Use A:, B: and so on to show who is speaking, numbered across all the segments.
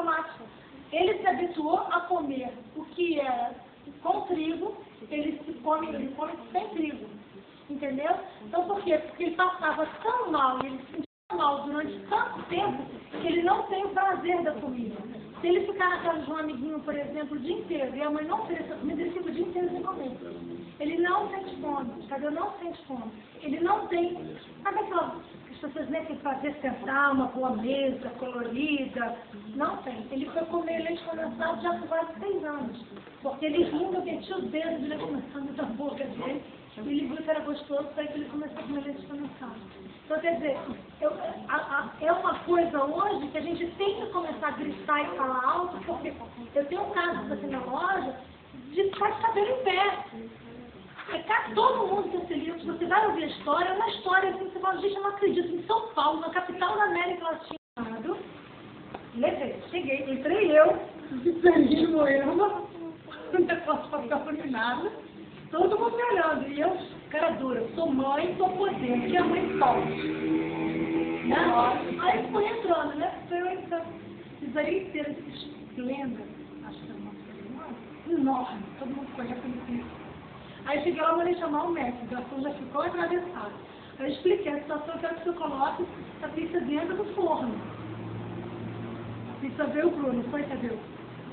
A: automática. Ele se habituou a comer o que era com trigo, ele come sem trigo. Entendeu? Então por quê? Porque ele passava tão mal, ele se sentia mal durante tanto tempo, que ele não tem o prazer da comida. Se ele ficar na casa de um amiguinho, por exemplo, o dia inteiro, e a mãe não oferecer comida, ele fica o dia inteiro sem comer. Ele não sente fome, entendeu? Não sente fome. Ele não tem... Sabe aquela... As pessoas nem têm que fazer sentar uma boa mesa, colorida. Não tem. Ele foi comer leite condensado já com quase 6 anos. Porque ele rindo, metia os dedos, ele começando na boca dele. E ele viu que era gostoso, daí que ele começou a comer leite condensado. Então, quer dizer, é uma coisa hoje que a gente tem que começar a gritar e falar alto, porque eu tenho um caso aqui na loja de ficar de cabelo em pé. Todo mundo que esse livro, você vai ouvir a história, é uma história assim, você fala, gente, eu não acredito, em São Paulo, na capital da América Latina, levei, cheguei, entrei eu, de Moema, um negócio de papel laminado, todo mundo me olhando, e eu, cara dura, eu sou mãe, sou poder, que a mãe pode. Né? Aí foi entrando, né? Foi eu entrando, fiz ali inteira, esplenda, acho que era uma coisa enorme, todo mundo conhece isso. Aí cheguei lá, mandei chamar o médico, o garçom já ficou atravessado. Aí eu expliquei a situação, eu quero que você coloque a pizza dentro do forno. A pizza veio crua, não foi, entendeu?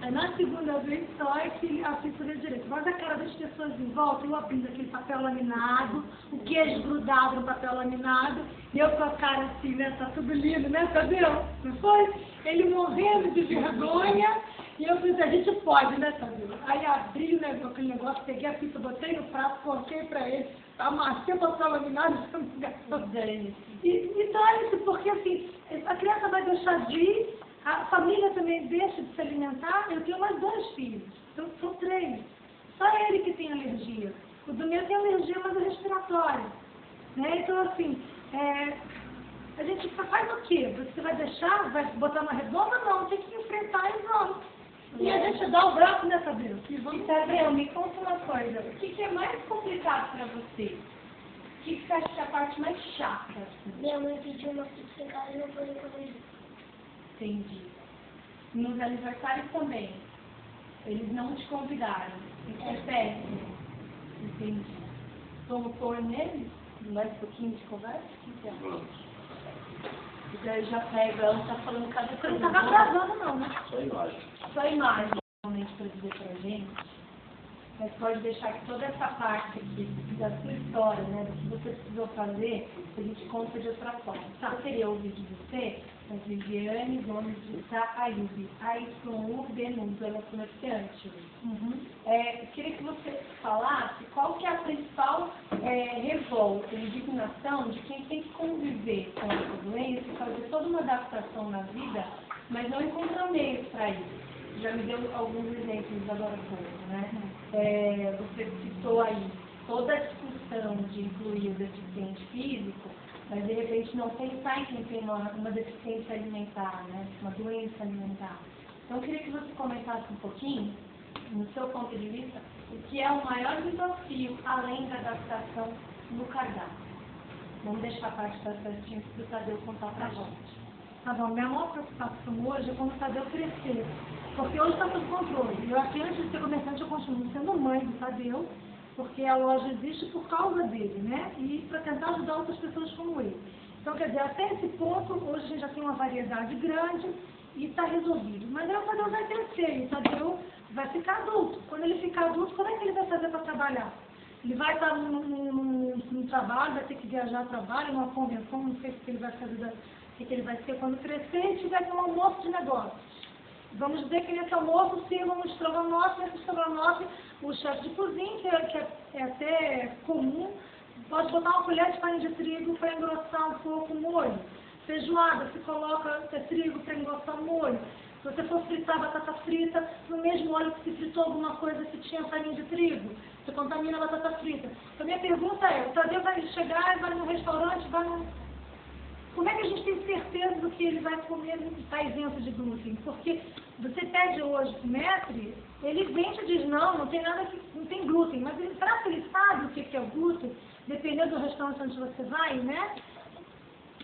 A: Aí na segunda vez só é que a pizza veio direito. Mas a cara das pessoas em volta, eu abrindo aquele papel laminado, o queijo grudado no papel laminado, e eu com a cara assim, né, tá tudo lindo, né, Tadeu? Não foi? Ele morrendo de vergonha. E eu fiz, a gente pode, né, Tadeu? Aí abri, né, aquele negócio, peguei a pizza, botei no prato, coloquei pra ele, amassei o papel laminado e não gastou dele. E dane-se, porque assim, a criança vai deixar de ir, a família também deixa de se alimentar. Eu tenho mais 2 filhos, então são 3. Só ele que tem alergia. O do meu tem alergia, mas é respiratória. Né? Então, assim, a gente faz o quê? Você vai deixar, vai botar uma redonda? Não, tem que enfrentar e vamos. E a gente dá o braço nessa Deus.
B: Tadeu, me conta uma coisa. O que é mais complicado para você? O que você acha que é a parte mais chata?
C: Minha mãe pediu uma pizza em casa e não foi comer.
B: Entendi. Nos aniversários também. Eles não te convidaram. Isso é péssimo. Entendi. Vamos pôr neles? Mais um pouquinho de conversa? O que você acha? E daí já pega, ela está falando cada coisa.
A: Não estava gravando não, né?
D: Só imagem.
B: Só a imagem, realmente, para dizer para a gente, mas pode deixar que toda essa parte aqui da sua história, né, do que você precisou fazer, a gente conta de outra forma. Tá. Eu queria ouvir de você, a Viviane Gomes de Itaaiúbi, AYUB, Nudo, ela é comerciante. Eu queria que você falasse qual que é a principal revolta, indignação de quem tem que conviver com essa doença e fazer toda uma adaptação na vida, mas não encontra meios para isso. Já me deu alguns exemplos agora há pouco, né? Você citou aí toda a discussão de incluir o deficiente físico, mas de repente não pensar em quem tem uma deficiência alimentar, né? Uma doença alimentar. Então eu queria que você comentasse um pouquinho, no seu ponto de vista, o que é o maior desafio além da adaptação no cardápio. Vamos deixar a parte das festinhas para o Tadeu contar para a gente.
A: Tá bom, minha maior preocupação hoje é como o Tadeu crescer. Porque hoje está sob controle. Eu aqui, antes de ser comerciante, eu continuo sendo mãe do Tadeu, porque a loja existe por causa dele, né? E para tentar ajudar outras pessoas como ele. Então, quer dizer, até esse ponto, hoje a gente já tem uma variedade grande e está resolvido. Mas aí o Tadeu vai crescer e o Tadeu vai ficar adulto. Quando ele ficar adulto, como é que ele vai fazer para trabalhar? Ele vai estar num trabalho, vai ter que viajar a trabalho, numa convenção, não sei o que ele vai fazer, o que ele vai ser quando crescer e tiver um almoço de negócios. Vamos dizer que nesse almoço sirva um estrogonofe, nesse estrogonofe o chefe de cozinha, que é até comum, pode botar uma colher de farinha de trigo para engrossar um pouco o molho. Feijoada, se coloca trigo para engrossar o molho. Se você for fritar batata frita, no mesmo óleo que se fritou alguma coisa que tinha farinha de trigo, você contamina a batata frita. Então minha pergunta é, o Tadeu vai chegar, vai no restaurante, vai no... Como é que a gente tem certeza do que ele vai comer e está isento de glúten? Porque você pede hoje o mestre, ele vem e diz, não tem nada que não tem glúten. Mas será que ele sabe o que é o glúten? Dependendo do restaurante onde você vai, né?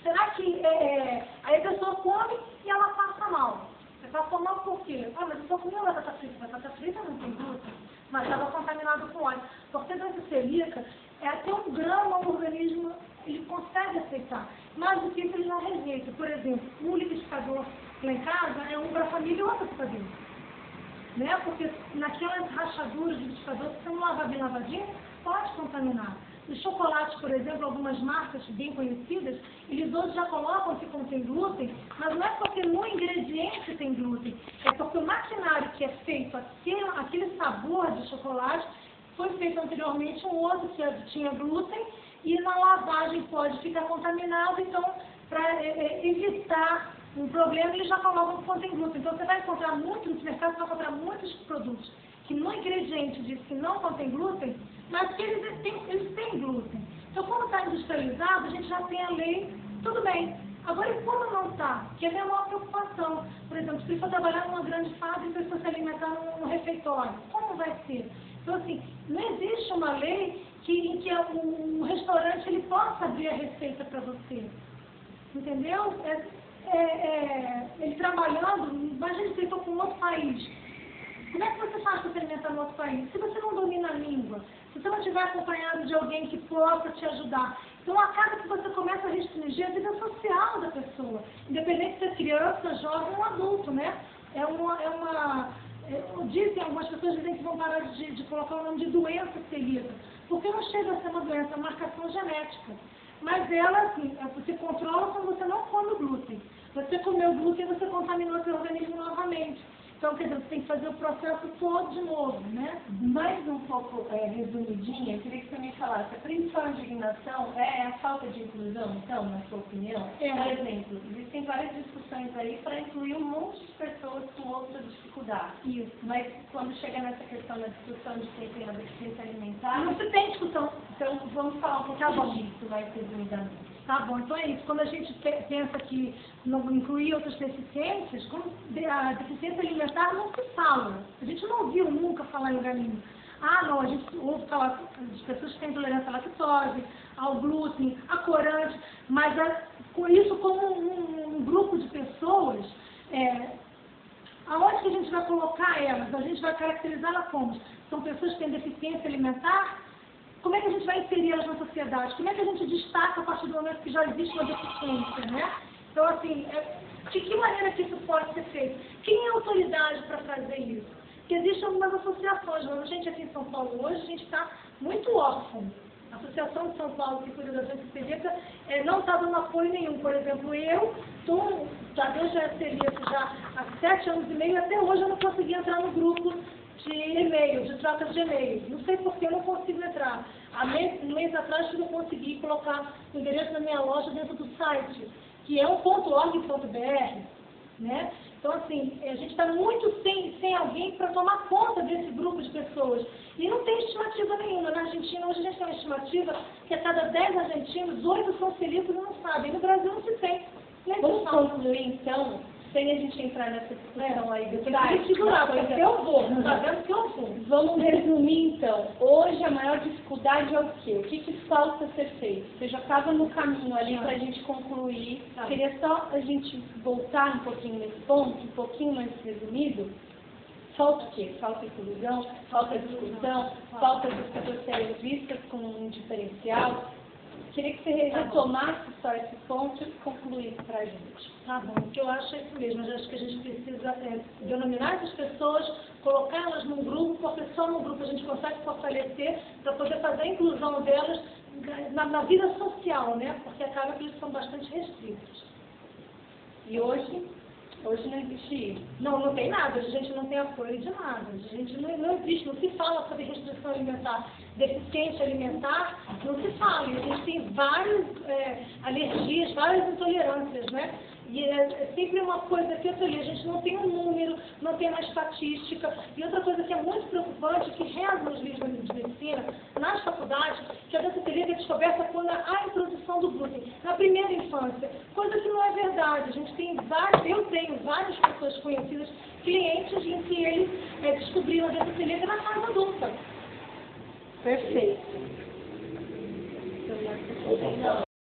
A: Será que aí a pessoa come e ela passa mal? passou mal por quê? Ah, mas eu só comi batata frita. Batata frita não tem glúten, mas estava contaminado com óleo. Porque doença celíaca é até 1 grama o organismo ele consegue aceitar. Mais do que isso ele não rejeita. Por exemplo, um liquidificador lá em casa é um para a família e outro para dentro. Né? Porque naquelas rachaduras do liquidificador, se você não lavar bem lavadinho, pode contaminar. O chocolate, por exemplo, algumas marcas bem conhecidas, eles hoje já colocam que contém glúten, mas não é porque no ingrediente tem glúten, é porque o maquinário que é feito, aquele sabor de chocolate, foi feito anteriormente um outro que tinha glúten, e na lavagem pode ficar contaminado, então, para evitar um problema, eles já colocam que contém glúten. Então, você vai encontrar muito no mercado, você vai encontrar muitos produtos que no ingrediente diz que não contém glúten, mas que eles têm glúten. Então, quando está industrializado, a gente já tem a lei, tudo bem. Agora, e quando não está? Que é a minha maior preocupação. Por exemplo, se for trabalhar numa grande fábrica e for se alimentar num refeitório, como vai ser? Então, assim, não existe uma lei em que um restaurante ele possa abrir a receita para você. Entendeu? Ele trabalhando, imagina se ele for para um outro país. Como é que você faz para se alimentar no outro país? Se você não domina a língua, se você não estiver acompanhado de alguém que possa te ajudar. Então, acaba que você começa a restringir a vida social da pessoa, independente se é criança, jovem ou adulto, né? Algumas pessoas dizem que vão parar de colocar o nome de doença celíaca, porque não chega a ser uma doença, é uma marcação genética. Mas ela, assim, você controla quando você não come o glúten. Você comeu glúten, você contaminou seu organismo novamente. Então, quer dizer, você tem que fazer o processo todo de novo, né?
B: Mais um pouco resumidinha, eu queria que você me falasse, a principal indignação é a falta de inclusão, então, na sua opinião? Por exemplo, existem várias discussões aí para incluir um monte de pessoas com outras dificuldades.
A: Isso.
B: Mas quando chega nessa questão da discussão de quem tem a deficiência alimentar...
A: Não se tem discussão.
B: Então, vamos falar um pouco disso mais resumidamente.
A: Tá bom, então é isso. Quando a gente pensa que não incluir outras deficiências, como a deficiência alimentar não se fala. A gente não ouviu nunca falar em lugar nenhum. Ah, não, a gente ouve falar de pessoas que têm intolerância à lactose, ao glúten, a corante, mas com isso como um grupo de pessoas, aonde que a gente vai colocar elas? A gente vai caracterizá-las como? São pessoas que têm deficiência alimentar? Como é que a gente vai inserir elas na sociedade? Como é que a gente destaca a partir do momento que já existe uma deficiência, né? Então, assim, de que maneira que isso pode ser feito? Quem é a autoridade para fazer isso? Porque existem algumas associações, mas a gente aqui em São Paulo hoje, a gente está muito órfão. A Associação de São Paulo que cuida da doença celíaca não está dando apoio nenhum. Por exemplo, Tadeu já é celíaco já há 7 anos e meio, e até hoje eu não consegui entrar no grupo de e-mail, de troca de e-mail. Não sei por que eu não consigo entrar. Há um mês atrás eu consegui colocar o endereço da minha loja dentro do site, que é um .org.br, né? Então, assim, a gente está muito sem alguém para tomar conta desse grupo de pessoas. E não tem estimativa nenhuma. Na Argentina, hoje a gente tem uma estimativa que a cada 10 argentinos, 8 são celíacos e não sabem. No Brasil não se tem.
B: Vamos concluir, então, sem a gente entrar nessa discussão aí do site.
A: Segurar, porque eu vou, tá vendo que eu vou.
B: Vamos resumir, então. Hoje a maior dificuldade é o quê? O que falta ser feito? Você já estava no caminho ali para a gente concluir.
A: Tá.
B: Queria só a gente voltar um pouquinho nesse ponto, um pouquinho mais resumido. Falta o quê? Falta inclusão, falta discussão, falta das pessoas serem vistas com um diferencial. Queria que você retomasse só esse ponto e concluísse para a gente.
A: Tá bom, o que eu acho é isso mesmo. Eu acho que a gente precisa denominar essas pessoas, colocá-las num grupo, porque só num grupo a gente consegue fortalecer para poder fazer a inclusão delas na vida social, né? Porque acaba que eles são bastante restritos.
B: E hoje não existe isso.
A: Não tem nada, a gente não tem apoio de nada. A gente não existe, não se fala sobre restrição alimentar. Deficiência alimentar, não se fala. E a gente tem várias alergias, várias intolerâncias, né? E é sempre uma coisa que a gente não tem um número, não tem uma estatística. E outra coisa que é muito preocupante, que reza nos livros de medicina, nas faculdades, que a doença celíaca é descoberta quando há a introdução do glúten, na primeira infância. Coisa que não é verdade. Eu tenho várias pessoas conhecidas, clientes, em que eles descobriram a doença celíaca na fase adulta.
B: Perfeito.